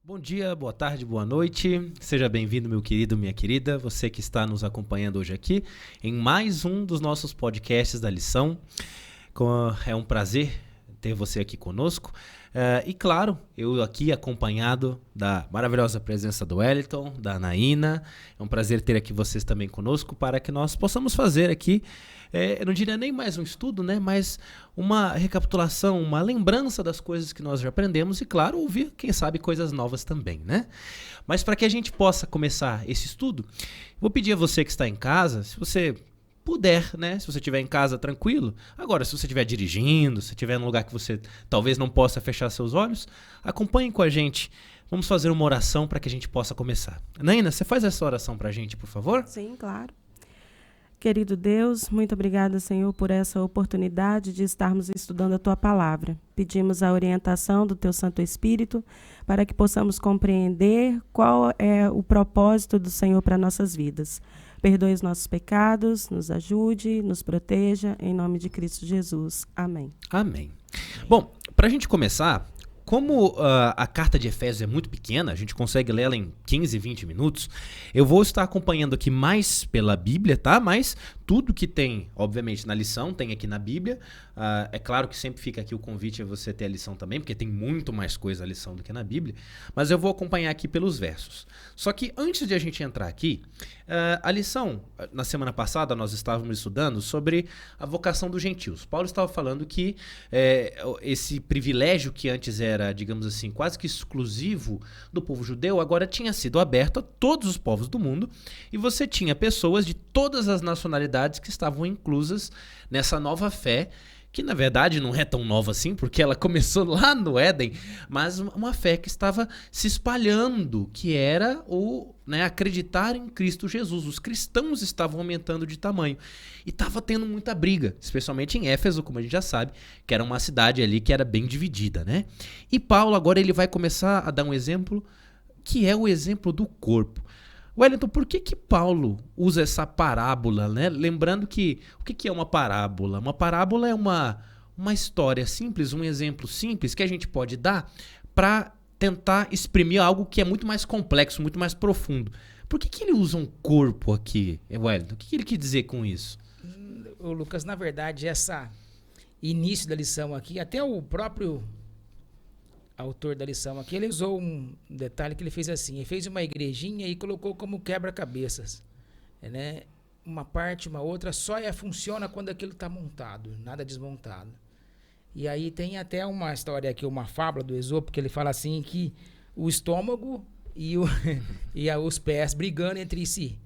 Bom dia, boa tarde, boa noite. Seja bem-vindo, meu querido, minha querida, você que está nos acompanhando hoje aqui em mais um dos nossos podcasts da lição. É um prazer ter você aqui conosco. E claro, eu aqui acompanhado da maravilhosa presença do Wellington, da Anaína. É um prazer ter aqui vocês também conosco para que nós possamos fazer aqui, eu não diria nem mais um estudo, né, mas uma recapitulação, uma lembrança das coisas que nós já aprendemos e, claro, ouvir, quem sabe, coisas novas também, né? Mas para que a gente possa começar esse estudo, vou pedir a você que está em casa, se você puder, né? Se você estiver em casa, tranquilo. Agora, se você estiver dirigindo, se estiver num lugar que você talvez não possa fechar seus olhos, acompanhe com a gente. Vamos fazer uma oração para que a gente possa começar. Naina, você faz essa oração para a gente, por favor? Sim, claro. Querido Deus, muito obrigada, Senhor, por essa oportunidade de estarmos estudando a Tua Palavra. Pedimos a orientação do Teu Santo Espírito para que possamos compreender qual é o propósito do Senhor para nossas vidas. Perdoe os nossos pecados, nos ajude, nos proteja, em nome de Cristo Jesus. Amém. Amém. Bom, para a gente começar, como a carta de Efésios é muito pequena, a gente consegue ler ela em 15, 20 minutos, eu vou estar acompanhando aqui mais pela Bíblia, tá? Mas tudo que tem, obviamente, na lição, tem aqui na Bíblia. É claro que sempre fica aqui o convite a você ter a lição também, porque tem muito mais coisa na lição do que na Bíblia, mas eu vou acompanhar aqui pelos versos. Só que antes de a gente entrar aqui, a lição, na semana passada, nós estávamos estudando sobre a vocação dos gentios. Paulo estava falando que esse privilégio que antes era, digamos assim, quase que exclusivo do povo judeu, agora tinha sido aberto a todos os povos do mundo, e você tinha pessoas de todas as nacionalidades que estavam inclusas nessa nova fé, que na verdade não é tão nova assim, porque ela começou lá no Éden, mas uma fé que estava se espalhando, que era acreditar em Cristo Jesus. Os cristãos estavam aumentando de tamanho e estava tendo muita briga, especialmente em Éfeso, como a gente já sabe, que era uma cidade ali que era bem dividida, né? E Paulo agora ele vai começar a dar um exemplo, que é o exemplo do corpo. Wellington, por que Paulo usa essa parábola, né? Lembrando que, o que é uma parábola? Uma parábola é uma história simples, um exemplo simples que a gente pode dar para tentar exprimir algo que é muito mais complexo, muito mais profundo. Por que ele usa um corpo aqui, Wellington? O que ele quer dizer com isso? Ô, Lucas, na verdade, essa início da lição aqui, até o próprio autor da lição aqui, ele usou um detalhe que ele fez assim, ele fez uma igrejinha e colocou como quebra-cabeças, né? Uma parte, uma outra, só funciona quando aquilo está montado, nada desmontado. E aí tem até uma história aqui, uma fábula do Esopo, que ele fala assim, que o estômago e os pés brigando entre si,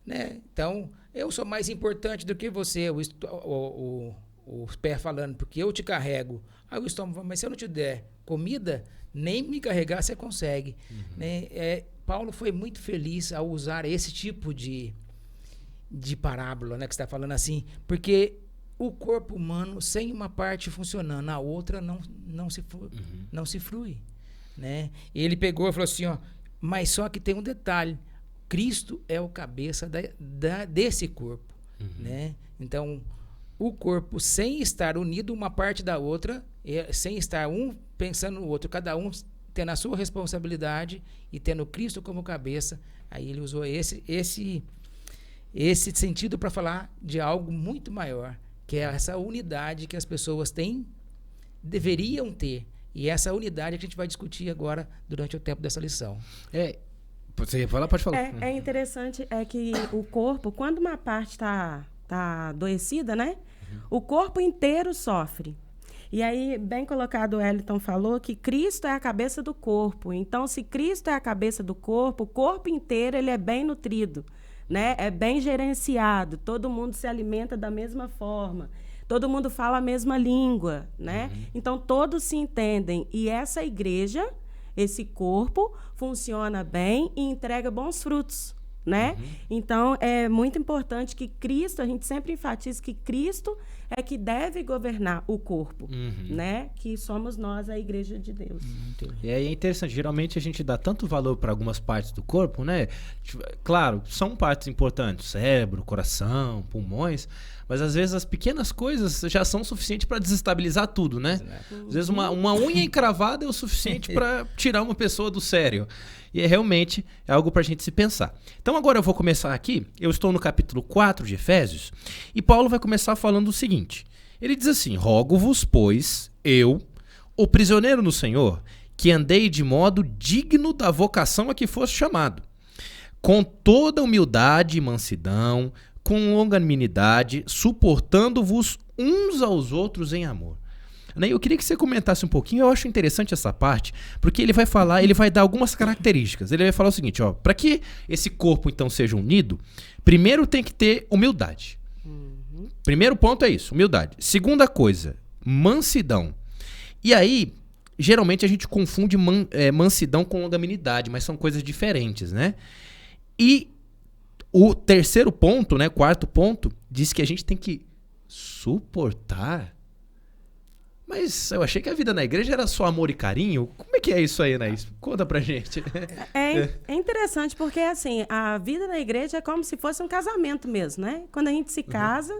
né? Então, eu sou mais importante do que você, os pés falando, porque eu te carrego. Aí o estômago fala, mas se eu não te der comida, nem me carregar você consegue. Né? Paulo foi muito feliz ao usar esse tipo de parábola, né, que você está falando assim, porque o corpo humano, sem uma parte funcionando, a outra não se flui. Né? E ele pegou e falou assim, ó, mas só que tem um detalhe, Cristo é o cabeça desse corpo. Né? Então, o corpo, sem estar unido uma parte da outra, sem estar um pensando no outro, cada um tendo a sua responsabilidade e tendo Cristo como cabeça, aí ele usou esse sentido para falar de algo muito maior, que é essa unidade que as pessoas deveriam ter. E essa unidade que a gente vai discutir agora durante o tempo dessa lição. Você ia falar? Pode falar. É interessante que o corpo, quando uma parte está adoecida, né? O corpo inteiro sofre. E aí, bem colocado, o Wellington falou que Cristo é a cabeça do corpo. Então, se Cristo é a cabeça do corpo, o corpo inteiro ele é bem nutrido, né? É bem gerenciado. Todo mundo se alimenta da mesma forma. Todo mundo fala a mesma língua, né? Então, todos se entendem. E essa igreja, esse corpo, funciona bem e entrega bons frutos, né? Então, é muito importante que Cristo, a gente sempre enfatiza que Cristo é que deve governar o corpo, né? Que somos nós, a igreja de Deus. E aí é interessante, geralmente a gente dá tanto valor para algumas partes do corpo, né? Claro, são partes importantes, cérebro, coração, pulmões, Mas às vezes as pequenas coisas já são suficientes para desestabilizar tudo, né? Às vezes uma unha encravada é o suficiente para tirar uma pessoa do sério. E realmente é algo para a gente se pensar. Então agora eu vou começar aqui. Eu estou no capítulo 4 de Efésios e Paulo vai começar falando o seguinte. Ele diz assim: rogo-vos, pois, eu, o prisioneiro no Senhor, que andei de modo digno da vocação a que foste chamado, com toda humildade e mansidão, com longanimidade, suportando-vos uns aos outros em amor. Eu queria que você comentasse um pouquinho. Eu acho interessante essa parte, porque ele vai falar, ele vai dar algumas características. Ele vai falar o seguinte, ó, para que esse corpo então seja unido, primeiro tem que ter humildade. Primeiro ponto é isso, humildade. Segunda coisa, mansidão. E aí, geralmente a gente confunde mansidão com longanimidade, mas são coisas diferentes, né? E o terceiro ponto, né, quarto ponto, diz que a gente tem que suportar. Mas eu achei que a vida na igreja era só amor e carinho. Como é que é isso aí, Anaís? Conta pra gente. É interessante porque, assim, a vida na igreja é como se fosse um casamento mesmo, né? Quando a gente se casa,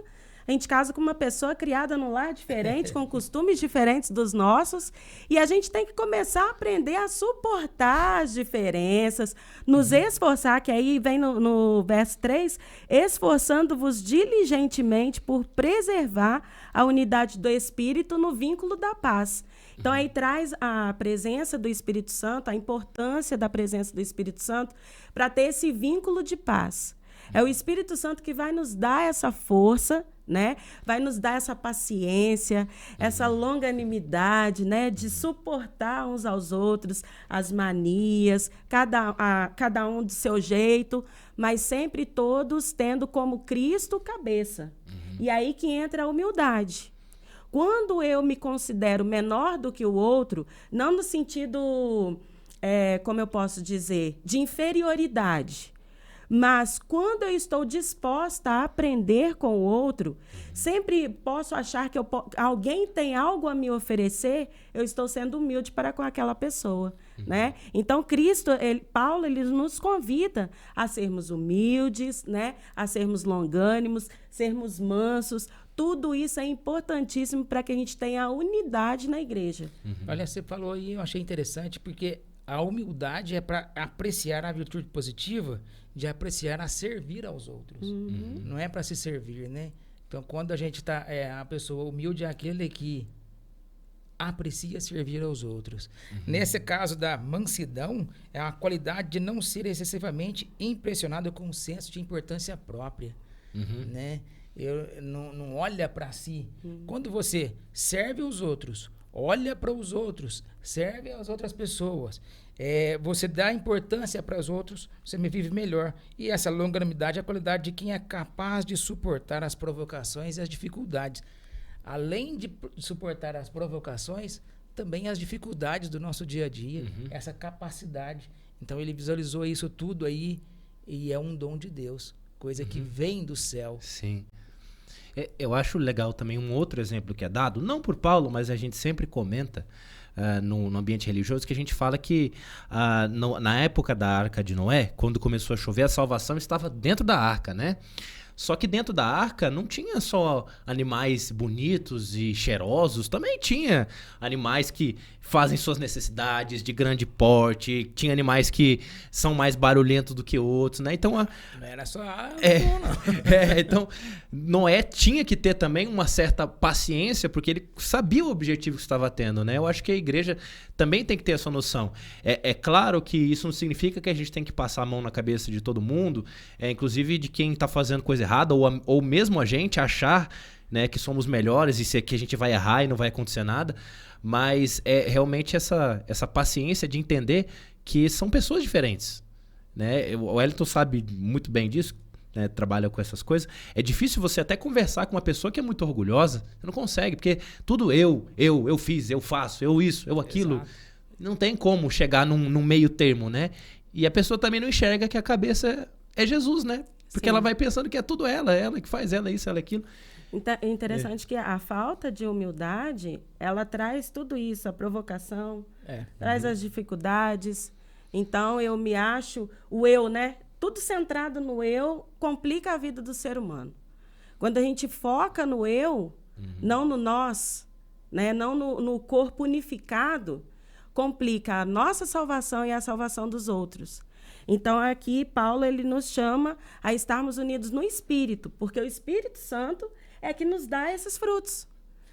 a gente casa com uma pessoa criada num lar diferente, com costumes diferentes dos nossos, e a gente tem que começar a aprender a suportar as diferenças, nos esforçar, que aí vem no verso 3, esforçando-vos diligentemente por preservar a unidade do Espírito no vínculo da paz. Então, aí traz a presença do Espírito Santo, a importância da presença do Espírito Santo para ter esse vínculo de paz. É o Espírito Santo que vai nos dar essa força, né? Vai nos dar essa paciência, essa longanimidade, né? De suportar uns aos outros, as manias, cada um do seu jeito, mas sempre todos tendo como Cristo cabeça. E aí que entra a humildade. Quando eu me considero menor do que o outro, não no sentido, como eu posso dizer, de inferioridade, mas quando eu estou disposta a aprender com o outro, sempre posso achar que alguém tem algo a me oferecer, eu estou sendo humilde para com aquela pessoa, né? Então, Paulo, ele nos convida a sermos humildes, né? A sermos longânimos, sermos mansos. Tudo isso é importantíssimo para que a gente tenha a unidade na igreja. Olha, você falou aí, eu achei interessante, porque a humildade é para apreciar a virtude positiva de apreciar a servir aos outros. Não é para se servir, né? Então, quando a gente está... a pessoa humilde é aquele que aprecia servir aos outros. Nesse caso da mansidão, é a qualidade de não ser excessivamente impressionado com o senso de importância própria, né? Eu não olha para si. Quando você serve os outros, olha para os outros, serve as outras pessoas, você dá importância para os outros, você me vive melhor. E essa longanimidade é a qualidade de quem é capaz de suportar as provocações e as dificuldades. Além de suportar as provocações, também as dificuldades do nosso dia a dia, essa capacidade. Então ele visualizou isso tudo aí e é um dom de Deus, coisa que vem do céu. Sim. Eu acho legal também um outro exemplo que é dado, não por Paulo, mas a gente sempre comenta no ambiente religioso, que a gente fala que na época da Arca de Noé, quando começou a chover, a salvação estava dentro da arca, né? Só que dentro da arca não tinha só animais bonitos e cheirosos, também tinha animais que fazem suas necessidades de grande porte, tinha animais que são mais barulhentos do que outros, né? Então, não era só então Noé tinha que ter também uma certa paciência, porque ele sabia o objetivo que estava tendo, né? Eu acho que a igreja também tem que ter essa noção. É claro que isso não significa que a gente tem que passar a mão na cabeça de todo mundo, inclusive de quem está fazendo coisa errada, ou mesmo a gente achar, né, que somos melhores e que a gente vai errar e não vai acontecer nada, mas é realmente essa paciência de entender que são pessoas diferentes, né? O Wellington sabe muito bem disso, né, trabalha com essas coisas. É difícil você até conversar com uma pessoa que é muito orgulhosa, você não consegue, porque tudo eu fiz, eu faço, eu isso, eu aquilo. Exato. Não tem como chegar num meio termo, né? E a pessoa também não enxerga que a cabeça é Jesus, né? Porque ela vai pensando que é tudo ela que faz, ela isso, ela aquilo. É interessante que a falta de humildade, ela traz tudo isso, a provocação, traz as dificuldades. Então, eu me acho, o eu, né? Tudo centrado no eu complica a vida do ser humano. Quando a gente foca no eu, não no nós, né? Não no corpo unificado, complica a nossa salvação e a salvação dos outros. Então, aqui, Paulo ele nos chama a estarmos unidos no Espírito, porque o Espírito Santo é que nos dá esses frutos.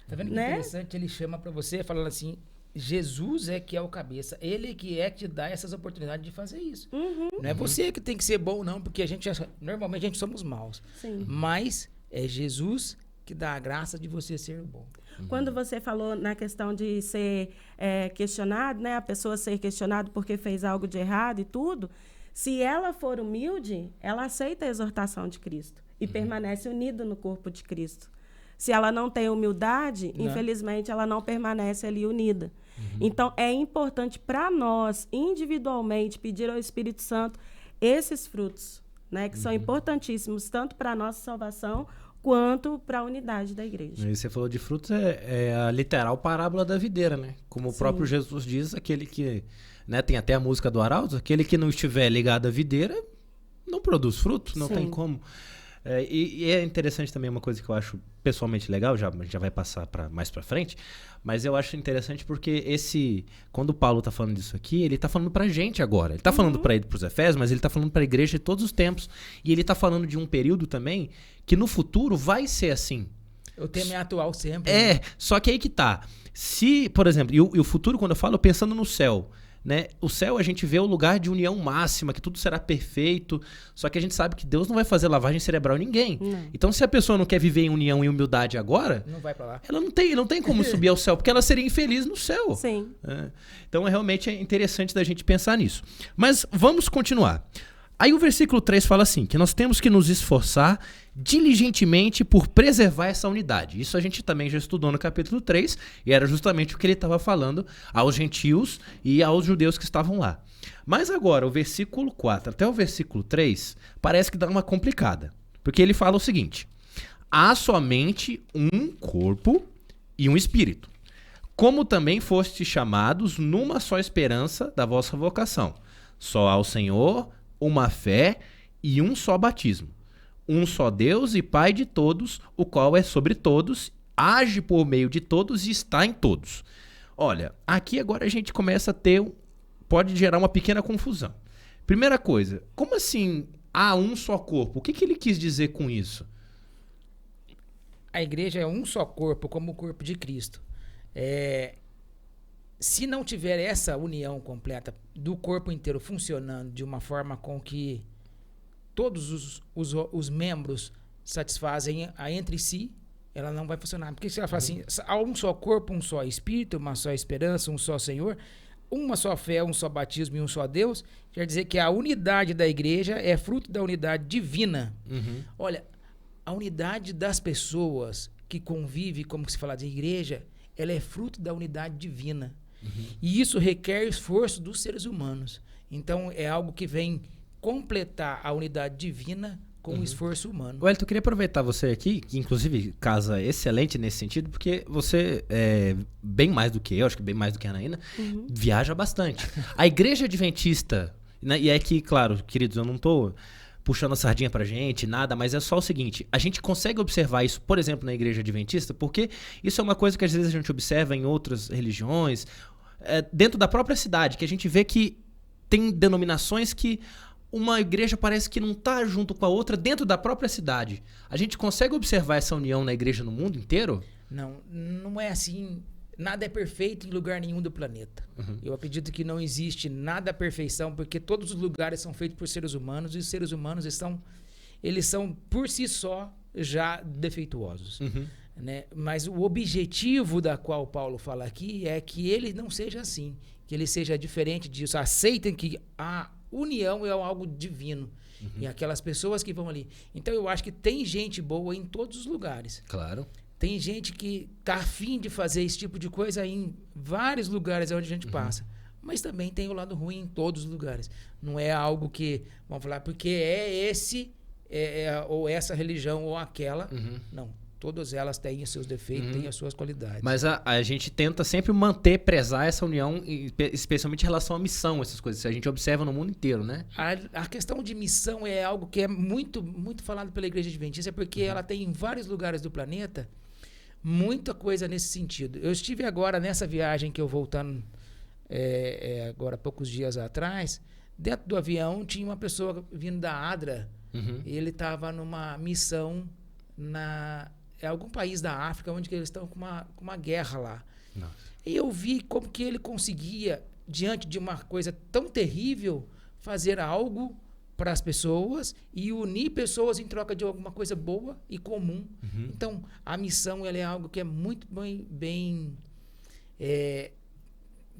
Tá vendo que né? interessante? Ele chama para você, falando assim, Jesus é que é o cabeça, ele que é que te dá essas oportunidades de fazer isso. Não é você que tem que ser bom, não, porque normalmente a gente somos maus. Sim. Mas é Jesus que dá a graça de você ser bom. Quando você falou na questão de ser questionado, né? A pessoa ser questionada porque fez algo de errado e tudo, se ela for humilde, ela aceita a exortação de Cristo e permanece unida no corpo de Cristo. Se ela não tem humildade, infelizmente, ela não permanece ali unida. Então, é importante para nós, individualmente, pedir ao Espírito Santo esses frutos, né? Que são importantíssimos, tanto para a nossa salvação, quanto para a unidade da igreja. E você falou de frutos, é a literal parábola da videira, né? Como o próprio Jesus diz, aquele que... Né, tem até a música do Arauto, aquele que não estiver ligado à videira não produz fruto, não tem como. E é interessante também uma coisa que eu acho pessoalmente legal, já vai passar mais pra frente, mas eu acho interessante porque quando o Paulo tá falando disso aqui, ele tá falando pra gente agora. Ele tá falando pros Efésios, mas ele tá falando pra igreja de todos os tempos. E ele tá falando de um período também que no futuro vai ser assim. O tema é atual sempre. Né? Só que aí que tá. Se, por exemplo, e o futuro, quando eu falo, pensando no céu, né? O céu a gente vê o lugar de união máxima, que tudo será perfeito, só que a gente sabe que Deus não vai fazer lavagem cerebral em ninguém. Então se a pessoa não quer viver em união e humildade agora, não vai pra lá. Ela não tem como subir ao céu, porque ela seria infeliz no céu. Sim. Então realmente é interessante da gente pensar nisso. Mas vamos continuar. Aí o versículo 3 fala assim, que nós temos que nos esforçar diligentemente por preservar essa unidade. Isso a gente também já estudou no capítulo 3, e era justamente o que ele estava falando aos gentios e aos judeus que estavam lá. Mas agora, o versículo 4 até o versículo 3, parece que dá uma complicada. Porque ele fala o seguinte, há somente um corpo e um espírito, como também fostes chamados numa só esperança da vossa vocação. Só ao Senhor uma fé e um só batismo. Um só Deus e Pai de todos, o qual é sobre todos, age por meio de todos e está em todos. Olha, aqui agora a gente começa a ter... Pode gerar uma pequena confusão. Primeira coisa, como assim há um só corpo? O que ele quis dizer com isso? A igreja é um só corpo, como o corpo de Cristo. Se não tiver essa união completa do corpo inteiro funcionando de uma forma com que todos os membros satisfazem entre si, ela não vai funcionar. Porque se ela fala assim, há um só corpo, um só espírito, uma só esperança, um só Senhor, uma só fé, um só batismo e um só Deus, quer dizer que a unidade da igreja é fruto da unidade divina. Olha, a unidade das pessoas que convivem, como se fala de igreja, ela é fruto da unidade divina. E isso requer esforço dos seres humanos. Então, é algo que vem completar a unidade divina com o esforço humano. Wellington, eu queria aproveitar você aqui, que inclusive casa excelente nesse sentido, porque você, bem mais do que eu, acho que bem mais do que a Anaína, viaja bastante. A igreja adventista, né, e é que, claro, queridos, eu não estou puxando a sardinha pra gente, nada, mas é só o seguinte, a gente consegue observar isso, por exemplo, na igreja adventista, porque isso é uma coisa que às vezes a gente observa em outras religiões, dentro da própria cidade, que a gente vê que tem denominações que uma igreja parece que não está junto com a outra dentro da própria cidade. A gente consegue observar essa união na igreja no mundo inteiro? Não é assim. Nada é perfeito em lugar nenhum do planeta. Eu acredito que não existe nada à perfeição, porque todos os lugares são feitos por seres humanos, e os seres humanos eles são por si só já defeituosos. Né? Mas o objetivo da qual Paulo fala aqui é que ele não seja assim, que ele seja diferente disso. Aceitem que a união é algo divino. E aquelas pessoas que vão ali. Então eu acho que tem gente boa em todos os lugares. Claro. Tem gente que está afim de fazer esse tipo de coisa em vários lugares onde a gente passa. Mas também tem o lado ruim em todos os lugares. Não é algo que, vamos falar, porque é esse, ou essa religião ou aquela. Não. Todas elas têm os seus defeitos, têm as suas qualidades. Mas a gente tenta sempre prezar essa união, especialmente em relação à missão, essas coisas. Que a gente observa no mundo inteiro, né? A questão de missão é algo que é muito, muito falado pela Igreja Adventista, porque ela tem em vários lugares do planeta muita coisa nesse sentido. Eu estive agora nessa viagem que eu voltando agora poucos dias atrás, dentro do avião tinha uma pessoa vindo da ADRA. Ele estava numa missão em algum país da África, onde que eles estão com uma guerra lá. Nossa. E eu vi como que ele conseguia, diante de uma coisa tão terrível, fazer algo para as pessoas e unir pessoas em troca de alguma coisa boa e comum. Então, a missão ela é algo que é muito bem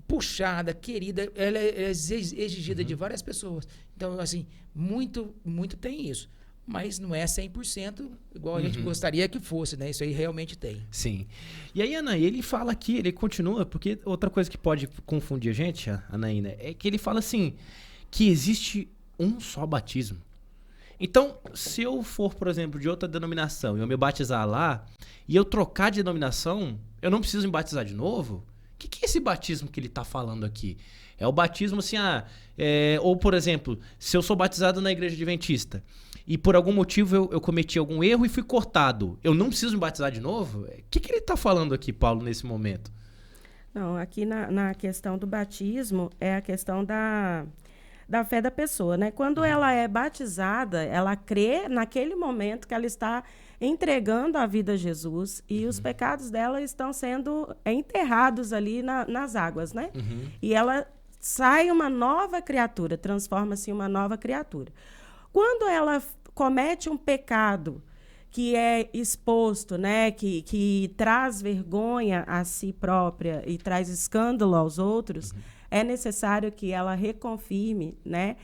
puxada, querida, ela é exigida de várias pessoas. Então, assim, muito, muito tem isso. Mas não é 100% igual a gente gostaria que fosse, né? Isso aí realmente tem. Sim. E aí, Ana, ele fala aqui, ele continua, porque outra coisa que pode confundir a gente, Anaína, é que ele fala assim, que existe um só batismo. Então, se eu for, por exemplo, de outra denominação e eu me batizar lá, e eu trocar de denominação, eu não preciso me batizar de novo? O que é esse batismo que ele está falando aqui? É o batismo assim, ou por exemplo, se eu sou batizado na igreja adventista e por algum motivo eu cometi algum erro e fui cortado, eu não preciso me batizar de novo? O que ele está falando aqui, Paulo, nesse momento? Não, aqui na questão do batismo é a questão da fé da pessoa, né? Quando ela é batizada, ela crê naquele momento que ela está entregando a vida a Jesus e os pecados dela estão sendo enterrados ali nas águas, né? E ela sai uma nova criatura, transforma-se em uma nova criatura. Quando ela comete um pecado que é exposto, né, que traz vergonha a si própria e traz escândalo aos outros, é necessário que ela reconfirme, né,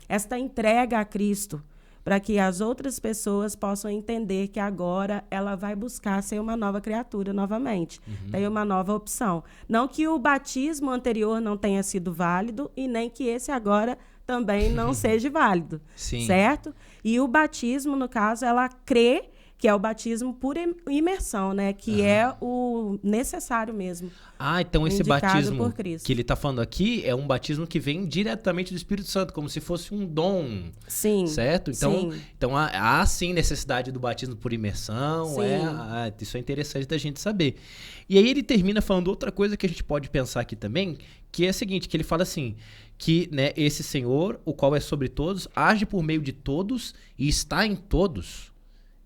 esta entrega a Cristo, para que as outras pessoas possam entender que agora ela vai buscar ser uma nova criatura novamente. Tem uma nova opção. Não que o batismo anterior não tenha sido válido e nem que esse agora também não seja válido. Sim. Certo? E o batismo, no caso, ela crê que é o batismo por imersão, né? Que é o necessário mesmo. Então esse batismo por Cristo. que ele está falando aqui é um batismo que vem diretamente do Espírito Santo, como se fosse um dom. Sim. Certo? Então há sim necessidade do batismo por imersão. Sim. Isso é interessante da gente saber. E aí ele termina falando outra coisa que a gente pode pensar aqui também, que é a seguinte, que ele fala assim, que, né, esse Senhor, o qual é sobre todos, age por meio de todos e está em todos.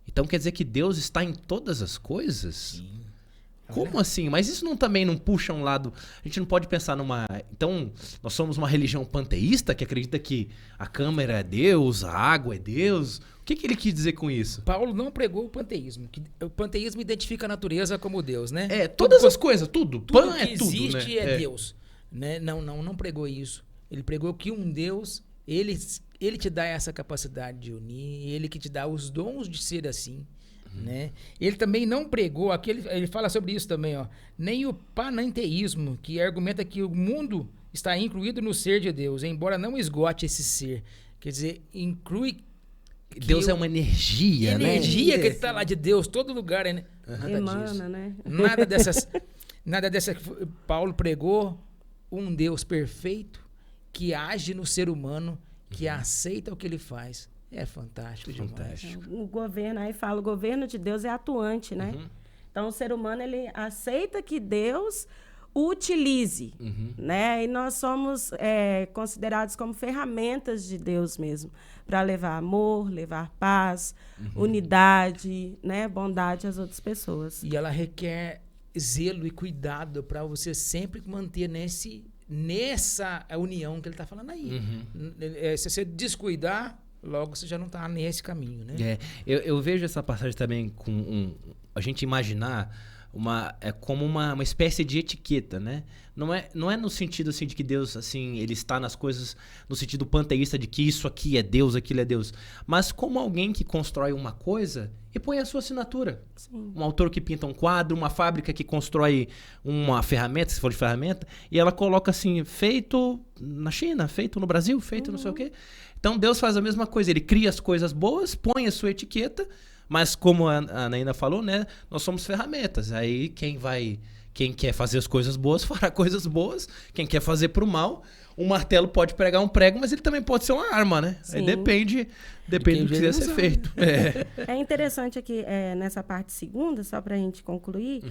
Então quer dizer que Deus está em todas as coisas? Sim. Como assim? Mas isso também não puxa um lado... A gente não pode pensar numa... Então, nós somos uma religião panteísta que acredita que a câmara é Deus, a água é Deus. O que ele quis dizer com isso? Paulo não pregou o panteísmo. O panteísmo identifica a natureza como Deus, né? Todas as coisas, tudo. Tudo Pan que é tudo, existe né? é Deus. Né? Não pregou isso. Ele pregou que um Deus, ele te dá essa capacidade de unir, ele que te dá os dons de ser assim. Né? Ele também não pregou, aqui ele fala sobre isso também, nem o panenteísmo, que argumenta que o mundo está incluído no ser de Deus, embora não esgote esse ser. Quer dizer, inclui... Deus é uma energia, né? Energia que está lá de Deus, todo lugar. Né? Emana, né? Nada dessas... Paulo pregou um Deus perfeito que age no ser humano, que aceita o que ele faz. É fantástico demais. O governo, aí fala, o governo de Deus é atuante, né? Então, o ser humano, ele aceita que Deus o utilize, né? E nós somos considerados como ferramentas de Deus mesmo, para levar amor, levar paz, unidade, né? Bondade às outras pessoas. E ela requer zelo e cuidado para você sempre manter nessa união que ele está falando aí. Se você descuidar, logo você já não está nesse caminho, né? Eu vejo essa passagem também com a gente imaginar como uma espécie de etiqueta, né? Não é no sentido assim de que Deus assim ele está nas coisas no sentido panteísta de que isso aqui é Deus, aquilo é Deus, mas como alguém que constrói uma coisa e põe a sua assinatura. Sim. Um autor que pinta um quadro, uma fábrica que constrói uma ferramenta, se for de ferramenta, e ela coloca assim, feito na China, feito no Brasil, feito não sei o quê. Então Deus faz a mesma coisa, ele cria as coisas boas, põe a sua etiqueta, Mas como a Anaína falou, né? Nós somos ferramentas. Aí quem quer fazer as coisas boas, fará coisas boas. Quem quer fazer pro mal, um martelo pode pregar um prego, mas ele também pode ser uma arma, né? Sim. Aí depende do que quiser ser feito. É interessante aqui, nessa parte segunda, só para a gente concluir,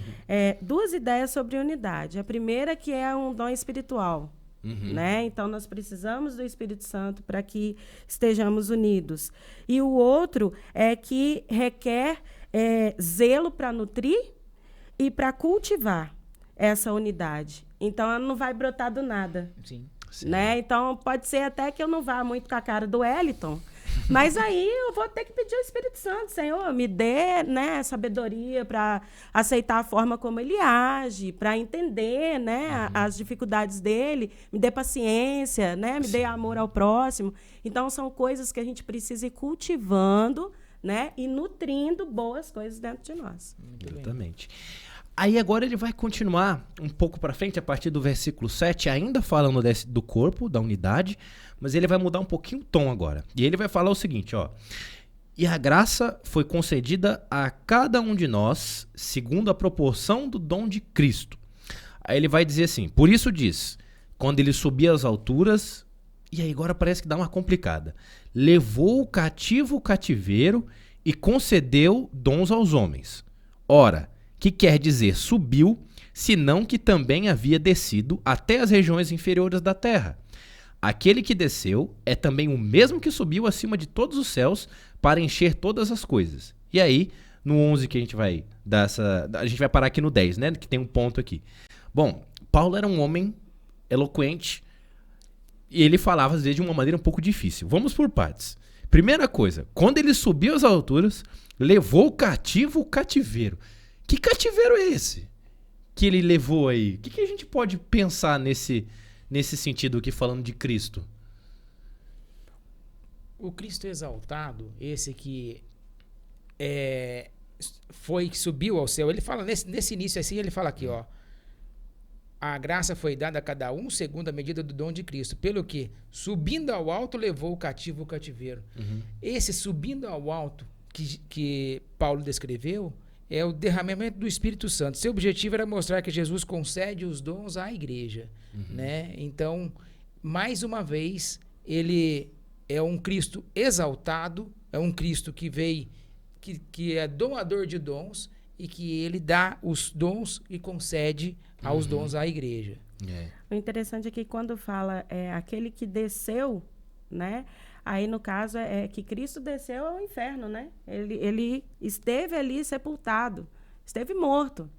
duas ideias sobre unidade. A primeira que é um dom espiritual. Né? Então, nós precisamos do Espírito Santo para que estejamos unidos. E o outro é que requer zelo para nutrir e para cultivar essa unidade. Então, ela não vai brotar do nada. Sim. Né? Então, pode ser até que eu não vá muito com a cara do Wellington, mas aí eu vou ter que pedir ao Espírito Santo, Senhor, me dê, né, sabedoria para aceitar a forma como ele age, para entender, né, as dificuldades dele, me dê paciência, né, me dê amor ao próximo. Então, são coisas que a gente precisa ir cultivando, né, e nutrindo boas coisas dentro de nós. Exatamente. Aí agora ele vai continuar um pouco para frente, a partir do versículo 7, ainda falando do corpo, da unidade, mas ele vai mudar um pouquinho o tom agora. E ele vai falar o seguinte, ó. E a graça foi concedida a cada um de nós, segundo a proporção do dom de Cristo. Aí ele vai dizer assim, por isso diz, quando ele subia às alturas, e aí agora parece que dá uma complicada, levou cativo o cativeiro e concedeu dons aos homens. Ora, que quer dizer subiu, senão que também havia descido até as regiões inferiores da terra. Aquele que desceu é também o mesmo que subiu acima de todos os céus para encher todas as coisas. E aí, no 11 que a gente vai dar a gente vai parar aqui no 10, né, que tem um ponto aqui. Bom, Paulo era um homem eloquente e ele falava às vezes de uma maneira um pouco difícil. Vamos por partes. Primeira coisa, quando ele subiu às alturas, levou cativo o cativeiro. Que cativeiro é esse que ele levou aí? O que a gente pode pensar nesse sentido aqui, falando de Cristo? O Cristo exaltado, esse que que subiu ao céu, ele fala, nesse início assim, ele fala aqui, ó. A graça foi dada a cada um segundo a medida do dom de Cristo. Pelo que, subindo ao alto, levou o cativo o cativeiro. Esse subindo ao alto que Paulo descreveu, é o derramamento do Espírito Santo. Seu objetivo era mostrar que Jesus concede os dons à igreja. Né? Então, mais uma vez, ele é um Cristo exaltado, é um Cristo que veio, que é doador de dons e que ele dá os dons e concede aos dons à igreja. O interessante é que quando fala aquele que desceu, né? Aí, no caso, é que Cristo desceu ao inferno, né? Ele esteve ali sepultado, esteve morto.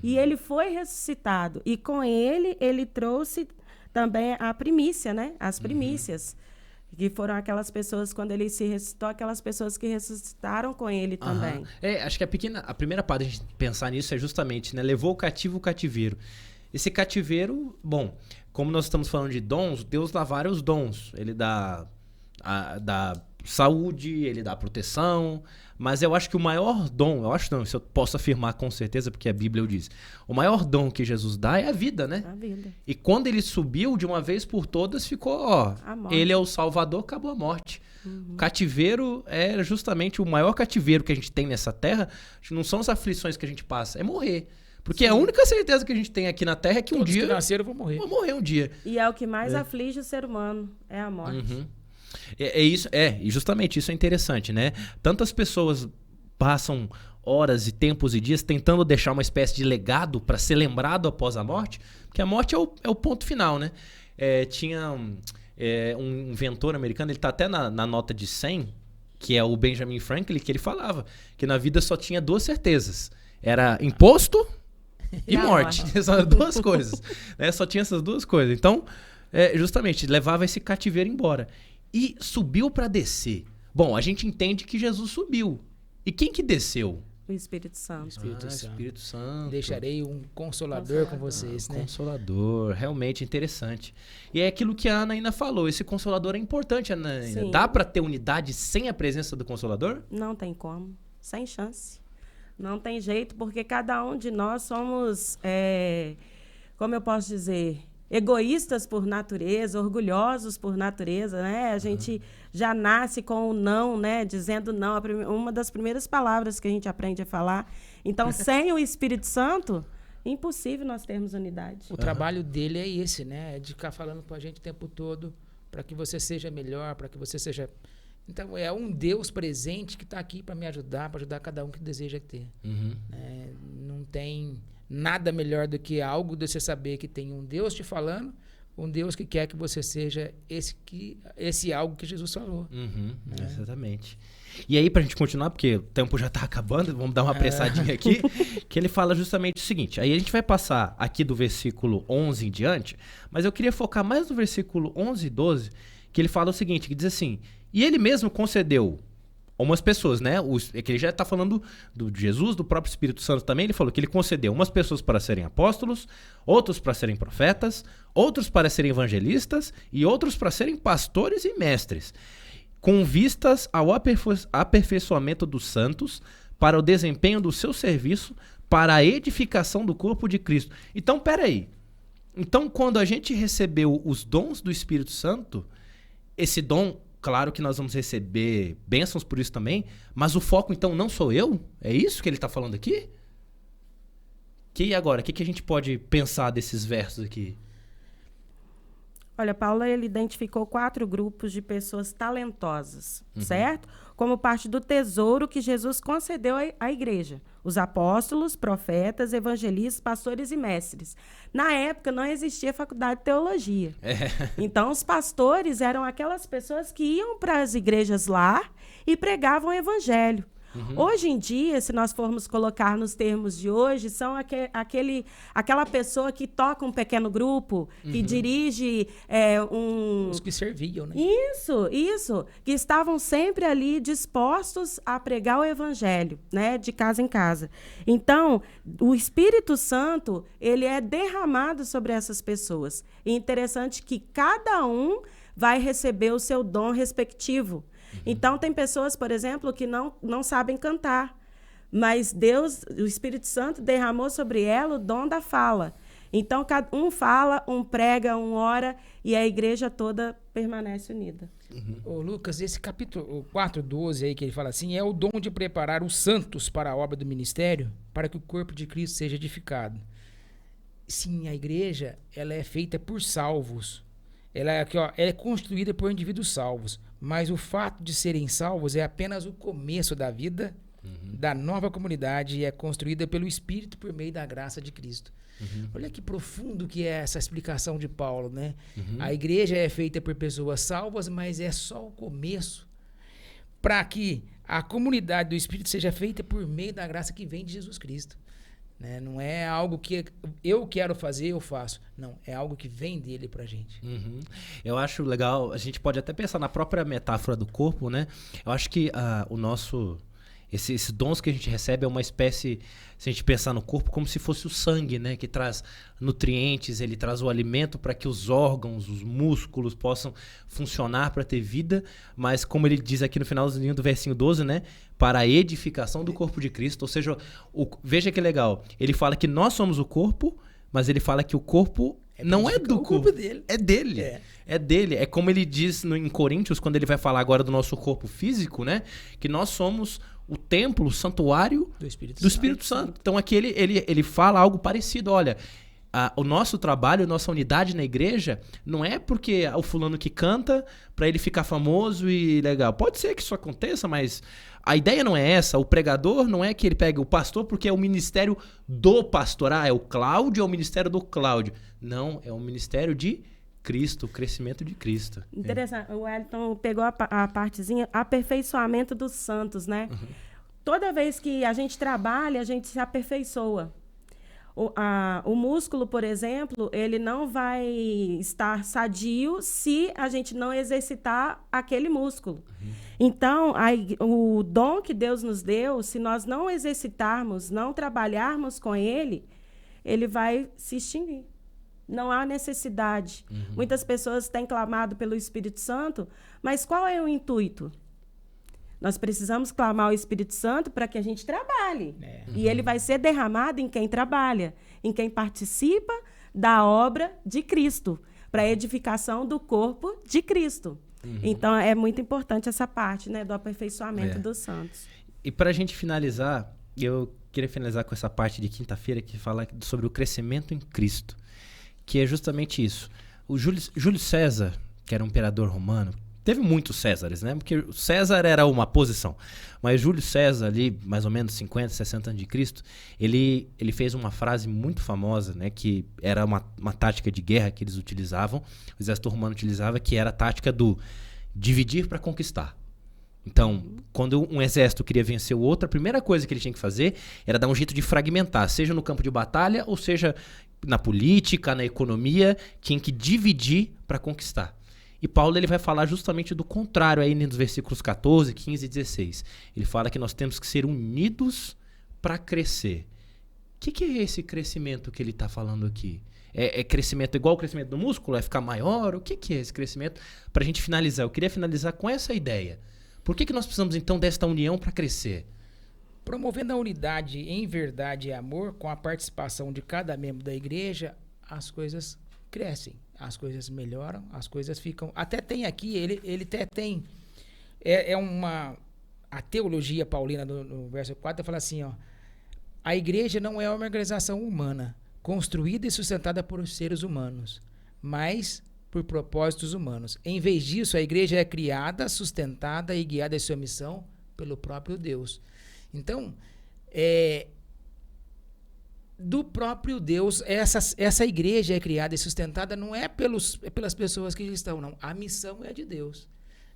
E ele foi ressuscitado. E com ele trouxe também a primícia, né? As primícias. Que foram aquelas pessoas, quando ele se ressuscitou, aquelas pessoas que ressuscitaram com ele também. Acho que a primeira parte de a gente pensar nisso é justamente, né? Levou o cativo o cativeiro. Esse cativeiro, bom, como nós estamos falando de dons, Deus dá vários dons. Ele dá saúde, ele dá proteção, mas eu acho que o maior dom, isso eu posso afirmar com certeza, porque a Bíblia o diz, o maior dom que Jesus dá é a vida, né? A vida. E quando ele subiu de uma vez por todas, ficou, ele é o Salvador, acabou a morte. O cativeiro é justamente o maior cativeiro que a gente tem nessa terra, não são as aflições que a gente passa, é morrer. Porque a única certeza que a gente tem aqui na Terra é que Todos um dia... que nasceram vão morrer. Vão morrer um dia. E é o que mais aflige o ser humano, é a morte. E justamente isso é interessante, né? Tantas pessoas passam horas e tempos e dias tentando deixar uma espécie de legado para ser lembrado após a morte, porque a morte é o ponto final, né? Tinha um inventor americano, ele tá até na nota de 100, que é o Benjamin Franklin, que ele falava que na vida só tinha duas certezas. Era imposto e morte. São duas coisas. Né? Só tinha essas duas coisas. Então, justamente, levava esse cativeiro embora. E subiu para descer. Bom, a gente entende que Jesus subiu. E quem que desceu? O Espírito Santo. Espírito Santo. Deixarei um consolador com vocês, né? Consolador, realmente interessante. E é aquilo que a Anaína falou, esse consolador é importante, Anaína. Sim. Dá para ter unidade sem a presença do consolador? Não tem como, sem chance. Não tem jeito, porque cada um de nós somos, como eu posso dizer, egoístas por natureza, orgulhosos por natureza, né? A gente já nasce com o não, né? Dizendo não. Uma das primeiras palavras que a gente aprende a falar. Então, sem o Espírito Santo, impossível nós termos unidade. O trabalho dele é esse, né? É de ficar falando com a gente o tempo todo para que você seja melhor, para que você seja... Então, é um Deus presente que está aqui para me ajudar, para ajudar cada um que deseja ter. Não tem nada melhor do que algo de você saber que tem um Deus te falando, um Deus que quer que você seja esse algo que Jesus falou. Exatamente. E aí, pra gente continuar, porque o tempo já tá acabando, vamos dar uma apressadinha aqui, que ele fala justamente o seguinte, aí a gente vai passar aqui do versículo 11 em diante, mas eu queria focar mais no versículo 11 e 12, que ele fala o seguinte, que diz assim, e ele mesmo concedeu umas pessoas, né? É que ele já está falando de Jesus, do próprio Espírito Santo também. Ele falou que ele concedeu umas pessoas para serem apóstolos, outros para serem profetas, outros para serem evangelistas e outros para serem pastores e mestres, com vistas ao aperfeiçoamento dos santos, para o desempenho do seu serviço, para a edificação do corpo de Cristo. Então, peraí. Então, quando a gente recebeu os dons do Espírito Santo, esse dom... Claro que nós vamos receber bênçãos por isso também, mas o foco, então, não sou eu? É isso que ele está falando aqui? E agora, o que a gente pode pensar desses versos aqui? Olha, Paulo, ele identificou 4 grupos de pessoas talentosas, certo? Como parte do tesouro que Jesus concedeu à igreja. Os apóstolos, profetas, evangelistas, pastores e mestres. Na época, não existia faculdade de teologia. Então, os pastores eram aquelas pessoas que iam para as igrejas lá e pregavam o evangelho. Hoje em dia, se nós formos colocar nos termos de hoje, são aquela pessoa que toca um pequeno grupo, que dirige Os que serviam, né? Isso. Que estavam sempre ali dispostos a pregar o evangelho, né? De casa em casa. Então, o Espírito Santo, ele é derramado sobre essas pessoas. E interessante que cada um vai receber o seu dom respectivo. Então, tem pessoas, por exemplo, que não sabem cantar, mas Deus, o Espírito Santo, derramou sobre ela o dom da fala. Então, cada um fala, um prega, um ora, e a igreja toda permanece unida. Ô, Lucas, esse capítulo 4:12 aí que ele fala assim, é o dom de preparar os santos para a obra do ministério, para que o corpo de Cristo seja edificado. Sim, a igreja, ela é feita por salvos. Ela é construída por indivíduos salvos. Mas o fato de serem salvos é apenas o começo da vida da nova comunidade e é construída pelo Espírito por meio da graça de Cristo. Olha que profundo que é essa explicação de Paulo, né? A igreja é feita por pessoas salvas, mas é só o começo para que a comunidade do Espírito seja feita por meio da graça que vem de Jesus Cristo. Né? Não é algo que eu quero fazer, eu faço. Não, é algo que vem dele pra gente. Eu acho legal, a gente pode até pensar na própria metáfora do corpo, né? Eu acho que o nosso... Esses dons que a gente recebe é uma espécie, se a gente pensar no corpo, como se fosse o sangue, né? Que traz nutrientes, ele traz o alimento para que os órgãos, os músculos possam funcionar para ter vida. Mas como ele diz aqui no finalzinho do versinho 12, né? Para a edificação do corpo de Cristo. Ou seja, veja que legal. Ele fala que nós somos o corpo, mas ele fala que o corpo não é do corpo dele. É dele. É dele. É como ele diz em Coríntios, quando ele vai falar agora do nosso corpo físico, né? Que nós somos o templo, o santuário do Espírito Santo. Então aqui ele fala algo parecido. Olha, o nosso trabalho, a nossa unidade na igreja não é porque o fulano que canta para ele ficar famoso e legal. Pode ser que isso aconteça, mas a ideia não é essa. O pregador não é que ele pegue o pastor porque é o ministério do pastor. É o Cláudio, é o ministério do Cláudio. Não, é o ministério de Cristo, o crescimento de Cristo. Interessante. O Wellington pegou a partezinha, aperfeiçoamento dos santos, né? Toda vez que a gente trabalha, a gente se aperfeiçoa. O músculo, por exemplo, ele não vai estar sadio se a gente não exercitar aquele músculo. Então, o dom que Deus nos deu, se nós não exercitarmos, não trabalharmos com ele vai se extinguir. Não há necessidade. Muitas pessoas têm clamado pelo Espírito Santo, mas qual é o intuito? Nós precisamos clamar o Espírito Santo para que a gente trabalhe. E ele vai ser derramado em quem trabalha, em quem participa da obra de Cristo, para a edificação do corpo de Cristo. Então, é muito importante essa parte, né, do aperfeiçoamento dos santos. E para a gente finalizar, eu queria finalizar com essa parte de quinta-feira que fala sobre o crescimento em Cristo, que é justamente isso. O Júlio César, que era um imperador romano, teve muitos Césares, né? Porque o César era uma posição. Mas Júlio César, ali, mais ou menos 50, 60 anos de Cristo, ele fez uma frase muito famosa, né? Que era uma tática de guerra que eles utilizavam, o exército romano utilizava, que era a tática do dividir para conquistar. Então, quando um exército queria vencer o outro, a primeira coisa que ele tinha que fazer era dar um jeito de fragmentar, seja no campo de batalha ou seja na política, na economia, tinha que dividir para conquistar. E Paulo ele vai falar justamente do contrário aí nos versículos 14, 15 e 16. Ele fala que nós temos que ser unidos para crescer. O que é esse crescimento que ele está falando aqui? É crescimento igual ao crescimento do músculo? É ficar maior? O que é esse crescimento? Para a gente finalizar, eu queria finalizar com essa ideia. Por que nós precisamos então desta união para crescer? Promovendo a unidade em verdade e amor, com a participação de cada membro da igreja, as coisas crescem. As coisas melhoram, as coisas ficam... Até tem aqui, ele até tem... A teologia paulina no verso 4 fala assim, ó, a igreja não é uma organização humana, construída e sustentada por seres humanos, mas por propósitos humanos. Em vez disso, a igreja é criada, sustentada e guiada em sua missão pelo próprio Deus. Então, do próprio Deus, essa igreja é criada e sustentada não é pelas pessoas que estão, não. A missão é de Deus,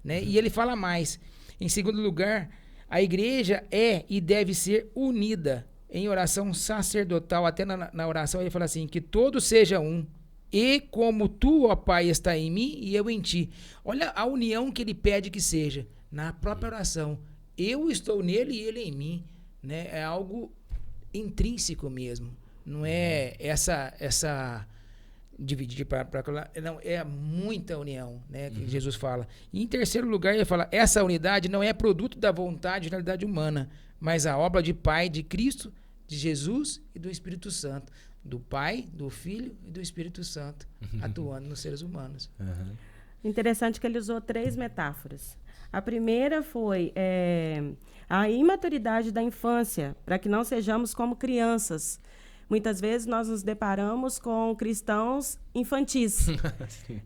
né? E ele fala mais. Em segundo lugar, a igreja é e deve ser unida em oração sacerdotal. Até na oração ele fala assim, que todos sejam um. E como tu, ó Pai, está em mim e eu em ti. Olha a união que ele pede que seja. Na própria oração. Eu estou nele e ele em mim. Né? É algo intrínseco mesmo. Não é essa dividir para não, é muita união, né, que Jesus fala. E em terceiro lugar, ele fala, essa unidade não é produto da vontade e realidade humana, mas a obra de Pai, de Cristo, de Jesus e do Espírito Santo. Do Pai, do Filho e do Espírito Santo, atuando nos seres humanos. Interessante que ele usou 3 metáforas. A primeira foi a imaturidade da infância, para que não sejamos como crianças. Muitas vezes nós nos deparamos com cristãos infantis.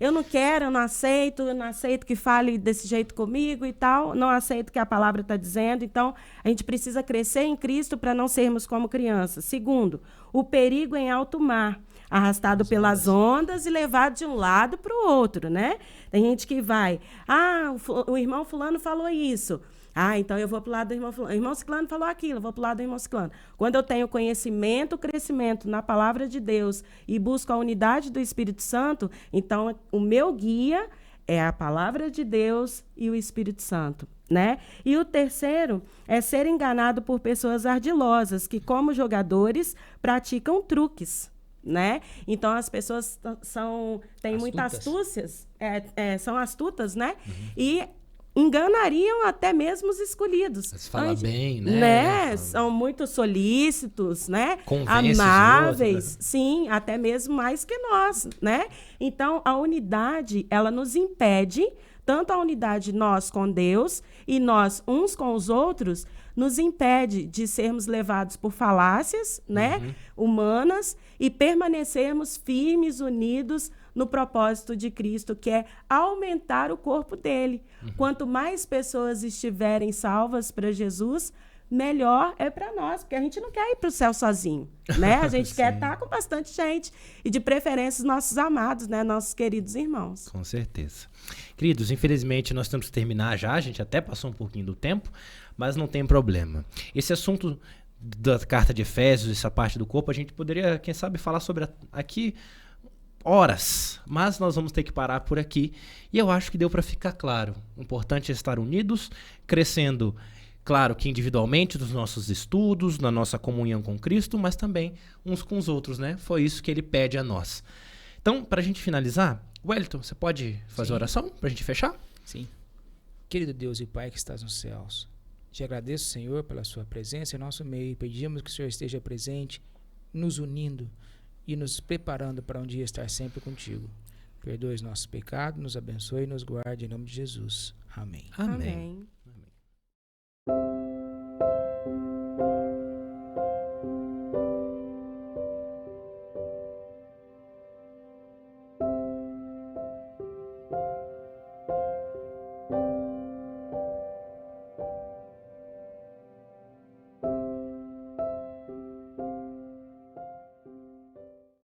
Eu não quero, eu não aceito que fale desse jeito comigo e tal, não aceito o que a palavra está dizendo. Então, a gente precisa crescer em Cristo para não sermos como crianças. Segundo, o perigo em alto mar, arrastado pelas ondas e levado de um lado para o outro, né? Tem gente que vai, o irmão fulano falou isso. Então eu vou para o lado do irmão fulano. O irmão ciclano falou aquilo, eu vou para o lado do irmão ciclano. Quando eu tenho conhecimento, crescimento na palavra de Deus e busco a unidade do Espírito Santo, então o meu guia é a palavra de Deus e o Espírito Santo, né? E o terceiro é ser enganado por pessoas ardilosas, que como jogadores praticam truques, né? Então as pessoas têm muitas astúcias, são astutas, né? E enganariam até mesmo os escolhidos. Mas fala bem, né? São muito solícitos, né? Convence amáveis, os outros, né? Sim, até mesmo mais que nós, né? Então, a unidade, ela nos impede, tanto a unidade nós com Deus e nós uns com os outros, nos impede de sermos levados por falácias, né? Humanas e permanecermos firmes, unidos no propósito de Cristo, que é aumentar o corpo dele. Quanto mais pessoas estiverem salvas para Jesus, melhor é para nós, porque a gente não quer ir para o céu sozinho, né? A gente quer estar com bastante gente e, de preferência, os nossos amados, né? Nossos queridos irmãos. Com certeza. Queridos, infelizmente nós temos que terminar já, a gente até passou um pouquinho do tempo, mas não tem problema. Esse assunto da carta de Efésios, essa parte do corpo, a gente poderia, quem sabe, falar sobre aqui horas, mas nós vamos ter que parar por aqui e eu acho que deu para ficar claro. O importante é estar unidos, crescendo, claro que individualmente, dos nossos estudos, na nossa comunhão com Cristo, mas também uns com os outros, né? Foi isso que ele pede a nós. Então, para a gente finalizar, Wellington, você pode fazer oração para a gente fechar? Sim. Querido Deus e Pai que estás nos céus, te agradeço, Senhor, pela sua presença em nosso meio. Pedimos que o Senhor esteja presente, nos unindo e nos preparando para um dia estar sempre contigo. Perdoe os nossos pecados, nos abençoe e nos guarde em nome de Jesus. Amém. Amém. Amém.